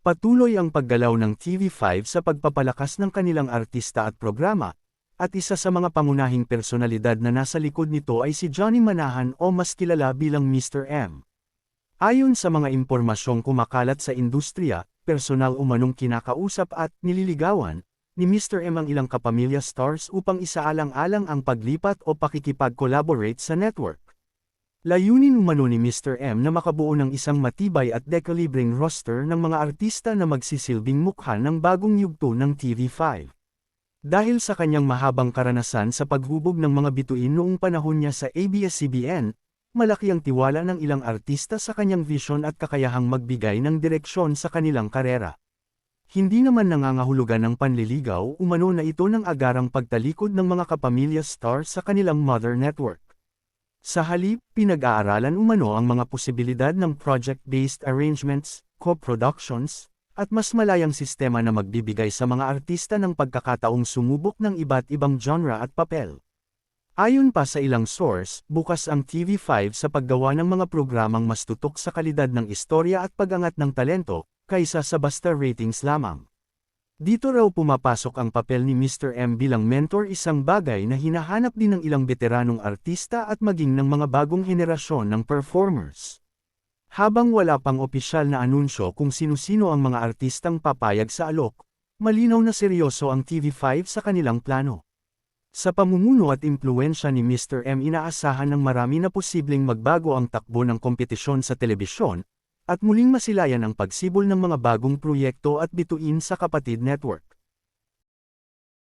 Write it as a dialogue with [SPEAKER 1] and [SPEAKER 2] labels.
[SPEAKER 1] Patuloy ang paggalaw ng TV5 sa pagpapalakas ng kanilang artista at programa, at isa sa mga pangunahing personalidad na nasa likod nito ay si Johnny Manahan o mas kilala bilang Mr. M. Ayon sa mga impormasyong kumakalat sa industriya, personal umanong kinakausap at nililigawan ni Mr. M ang ilang kapamilya stars upang isaalang-alang ang paglipat o pakikipag-collaborate sa network. Layunin umano ni Mr. M na makabuo ng isang matibay at dekalibreng roster ng mga artista na magsisilbing mukha ng bagong yugto ng TV5. Dahil sa kanyang mahabang karanasan sa paghubog ng mga bituin noong panahon niya sa ABS-CBN, malaki ang tiwala ng ilang artista sa kanyang vision at kakayahang magbigay ng direksyon sa kanilang karera. Hindi naman nangangahulugan ng panliligaw umano na ito ng agarang pagtalikod ng mga kapamilya stars sa kanilang mother network. Sa halip, pinag-aaralan umano ang mga posibilidad ng project-based arrangements, co-productions, at mas malayang sistema na magbibigay sa mga artista ng pagkakataong sumubok ng iba't ibang genre at papel. Ayon pa sa ilang source, bukas ang TV5 sa paggawa ng mga programang mas tutok sa kalidad ng istorya at pag-angat ng talento, kaysa sa basta ratings lamang. Dito raw pumapasok ang papel ni Mr. M bilang mentor, isang bagay na hinahanap din ng ilang veteranong artista at maging ng mga bagong henerasyon ng performers. Habang wala pang opisyal na anunsyo kung sino-sino ang mga artistang papayag sa alok, malinaw na seryoso ang TV5 sa kanilang plano. Sa pamumuno at impluwensya ni Mr. M, inaasahan ng marami na posibleng magbago ang takbo ng kompetisyon sa telebisyon, at muling masilayan ang pagsibol ng mga bagong proyekto at bituin sa kapatid network.